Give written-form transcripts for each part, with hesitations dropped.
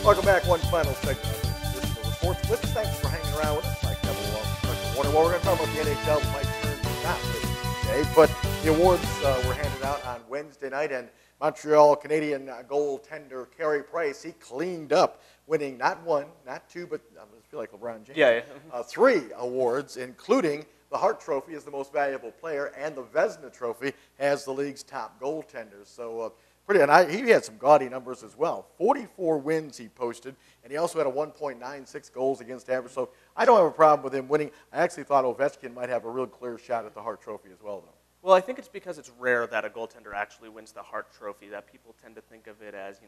Welcome back. One final segment of this edition of the Sports Blitz. Thanks for hanging around with us. Mike Neville along with Dr. Warner. Well, we're going to talk about the NHL. Mike Stern not with us today, but the awards were handed out on Wednesday night, and Montreal Canadian goaltender Carey Price, he cleaned up, winning not one, not two, but I feel like LeBron James. 3 awards, including the Hart Trophy as the most valuable player and the Vezina Trophy as the league's top goaltender. So he had some gaudy numbers as well. 44 wins he posted, and he also had a 1.96 goals against average. So I don't have a problem with him winning. I actually thought Ovechkin might have a real clear shot at the Hart Trophy as well, though. Well, I think it's because it's rare that a goaltender actually wins the Hart Trophy that people tend to think of it as,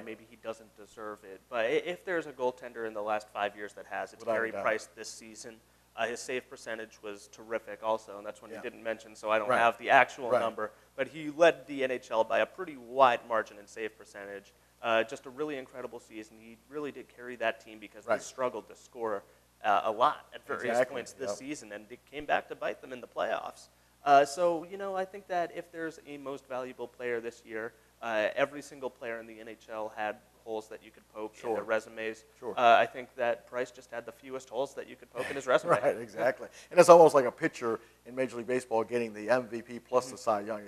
maybe he doesn't deserve it. But if there's a goaltender in the last 5 years that has, it's Carey Price this season. His save percentage was terrific also, and that's one he didn't mention, so I don't have the actual number. But he led the NHL by a pretty wide margin in save percentage. Just a really incredible season. He really did carry that team because they struggled to score a lot at various points this season, and it came back to bite them in the playoffs. I think that if there's a most valuable player this year, every single player in the NHL had holes that you could poke in their resumes. I think that Price just had the fewest holes that you could poke in his resume. Right, exactly. And it's almost like a pitcher in Major League Baseball getting the MVP plus the Cy Young.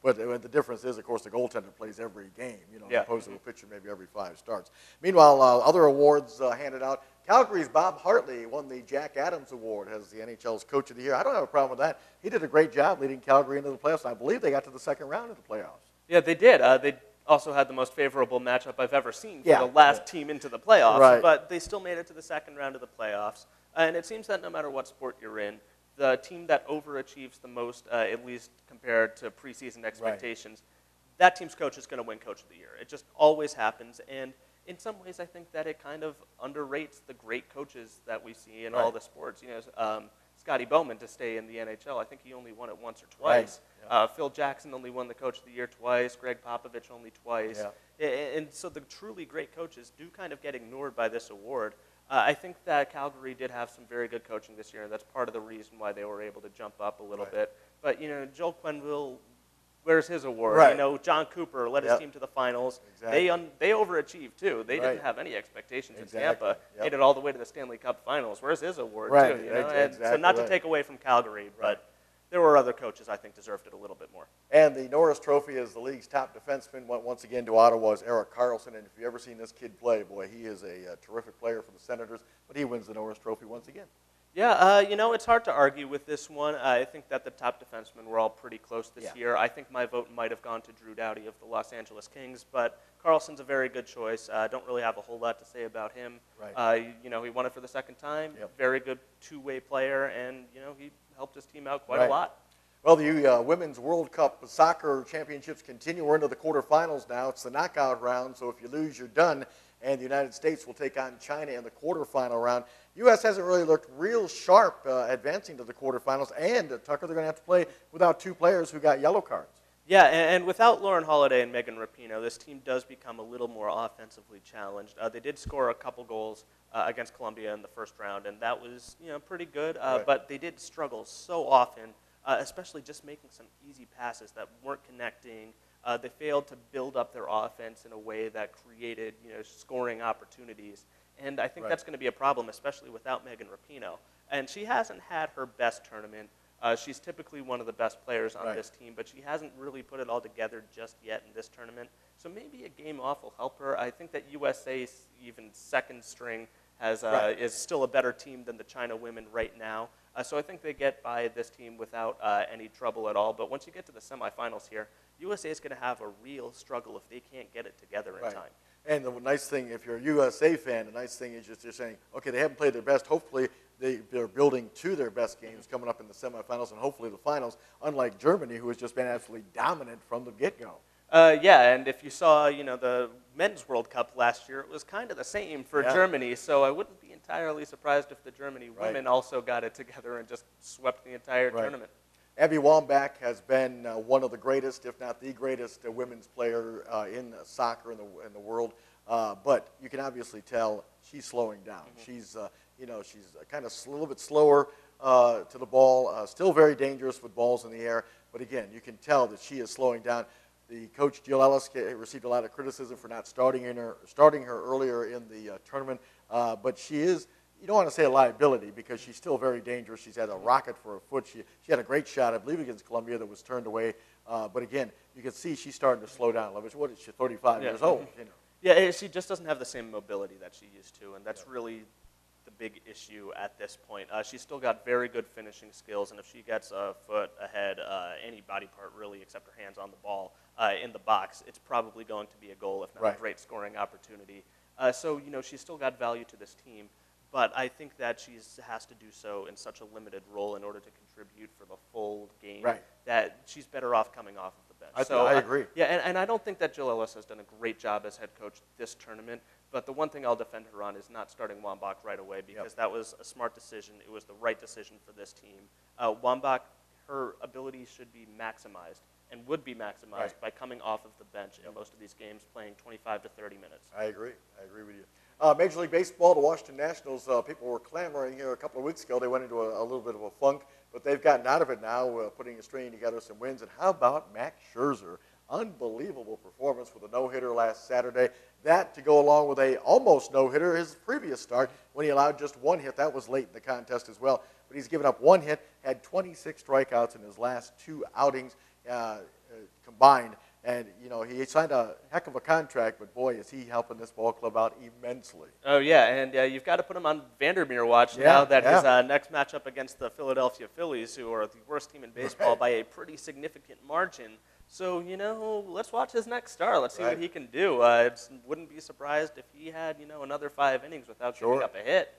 But the difference is, of course, the goaltender plays every game, as opposed to a pitcher maybe every 5 starts. Meanwhile, other awards handed out. Calgary's Bob Hartley won the Jack Adams Award as the NHL's Coach of the Year. I don't have a problem with that. He did a great job leading Calgary into the playoffs. I believe they got to the second round of the playoffs. Yeah, they did. They also had the most favorable matchup I've ever seen for the last team into the playoffs, but they still made it to the second round of the playoffs. And it seems that no matter what sport you're in, the team that overachieves the most, at least compared to preseason expectations, that team's coach is going to win Coach of the Year. It just always happens. And in some ways, I think that it kind of underrates the great coaches that we see in all the sports. Scotty Bowman to stay in the NHL, I think he only won it once or twice. Phil Jackson only won the Coach of the Year twice. Greg Popovich only twice. And so the truly great coaches do kind of get ignored by this award. I think that Calgary did have some very good coaching this year, and that's part of the reason why they were able to jump up a little bit. But, Joel Quenneville, where's his award? John Cooper led his team to the finals. They overachieved, too. They didn't have any expectations in Tampa. Made it all the way to the Stanley Cup finals. Where's his award, too? So not to take away from Calgary, but there were other coaches I think deserved it a little bit more. And the Norris Trophy as the league's top defenseman went once again to Ottawa's Erik Karlsson. And if you've ever seen this kid play, boy, he is a terrific player for the Senators. But he wins the Norris Trophy once again. Yeah, it's hard to argue with this one. I think that the top defensemen were all pretty close this year. I think my vote might have gone to Drew Doughty of the Los Angeles Kings, but Karlsson's a very good choice. I don't really have a whole lot to say about him. He won it for the second time. Very good two-way player, and he helped his team out quite a lot. Well, the Women's World Cup soccer championships continue. We're into the quarterfinals now. It's the knockout round, so if you lose, you're done. And the United States will take on China in the quarterfinal round. U.S. hasn't really looked real sharp advancing to the quarterfinals. And, Tucker, they're going to have to play without 2 players who got yellow cards. Yeah, and without Lauren Holiday and Megan Rapinoe, this team does become a little more offensively challenged. They did score a couple goals against Colombia in the first round, and that was pretty good. But they did struggle so often, especially just making some easy passes that weren't connecting. They failed to build up their offense in a way that created scoring opportunities. And I think that's going to be a problem, especially without Megan Rapinoe. And she hasn't had her best tournament. She's typically one of the best players on this team, but she hasn't really put it all together just yet in this tournament. So maybe a game off will help her. I think that USA, even second string, is still a better team than the China women right now. So I think they get by this team without any trouble at all. But once you get to the semifinals here, USA is going to have a real struggle if they can't get it together in time. And the nice thing, if you're a USA fan, the nice thing is just you're saying, okay, they haven't played their best. Hopefully they're building to their best games coming up in the semifinals and hopefully the finals, unlike Germany, who has just been absolutely dominant from the get-go. And if you saw, the Men's World Cup last year, it was kind of the same for Germany, so I wouldn't be entirely surprised if the Germany women also got it together and just swept the entire tournament. Abby Wambach has been one of the greatest, if not the greatest, women's player in soccer in the world. But you can obviously tell she's slowing down. She's, she's kind of a little bit slower to the ball. Still very dangerous with balls in the air. But again, you can tell that she is slowing down. The coach, Jill Ellis, received a lot of criticism for not starting her earlier in the tournament, but she is, you don't want to say a liability because she's still very dangerous. She's had a rocket for a foot. She had a great shot, I believe, against Columbia that was turned away. But again, you can see she's starting to slow down a little bit. What is she, 35 years old? You know. Yeah, she just doesn't have the same mobility that she used to, and that's really the big issue at this point. She's still got very good finishing skills, and if she gets a foot ahead, any body part really except her hands on the ball in the box, it's probably going to be a goal, if not a great scoring opportunity. So, you know, she's still got value to this team, but I think that she has to do so in such a limited role in order to contribute for the full game that she's better off coming off of the bench. I agree. Yeah, and I don't think that Jill Ellis has done a great job as head coach this tournament, but the one thing I'll defend her on is not starting Wambach right away because that was a smart decision. It was the right decision for this team. Wambach, her abilities should be maximized and would be maximized by coming off of the bench in most of these games, playing 25 to 30 minutes. I agree with you. Major League Baseball, the Washington Nationals, people were clamoring here a couple of weeks ago. They went into a little bit of a funk, but they've gotten out of it now, putting a string together some wins. And how about Max Scherzer? Unbelievable performance with a no-hitter last Saturday. That to go along with a almost no-hitter his previous start when he allowed just one hit. That was late in the contest as well. But he's given up one hit, had 26 strikeouts in his last two outings combined. And, you know, he signed a heck of a contract, but, boy, is he helping this ball club out immensely. Oh, yeah, and you've got to put him on Vandermeer watch now that his next matchup against the Philadelphia Phillies, who are the worst team in baseball by a pretty significant margin. So, you know, let's watch his next start. Let's see what he can do. Wouldn't be surprised if he had, you know, another 5 innings without giving up a hit.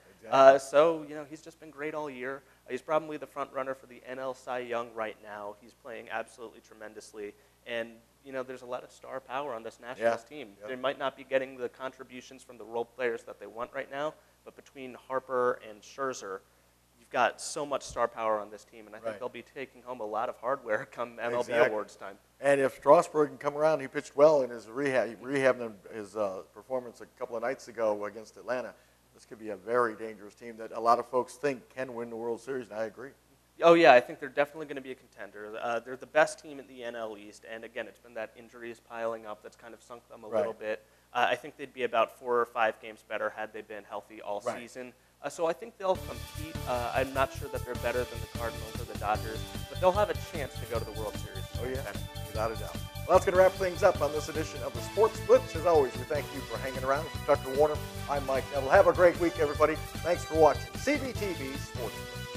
So, you know, he's just been great all year. He's probably the front runner for the NL Cy Young right now. He's playing absolutely tremendously. And, you know, there's a lot of star power on this Nationals team. They might not be getting the contributions from the role players that they want right now, but between Harper and Scherzer, you've got so much star power on this team, and I think they'll be taking home a lot of hardware come MLB Awards time. And if Strasburg can come around, he pitched well in his rehab. He rehabbed his performance a couple of nights ago against Atlanta. This could be a very dangerous team that a lot of folks think can win the World Series, and I agree. Oh, yeah, I think they're definitely going to be a contender. They're the best team in the NL East, and again, it's been that injuries piling up that's kind of sunk them a little bit. I think they'd be about 4 or 5 games better had they been healthy all season. So I think they'll compete. I'm not sure that they're better than the Cardinals or the Dodgers, but they'll have a chance to go to the World Series. Oh, yeah, without a doubt. Well, that's going to wrap things up on this edition of the Sports Blitz. As always, we thank you for hanging around. For Tucker Warner, I'm Mike Neville. Have a great week, everybody. Thanks for watching CBTV Sports Blitz.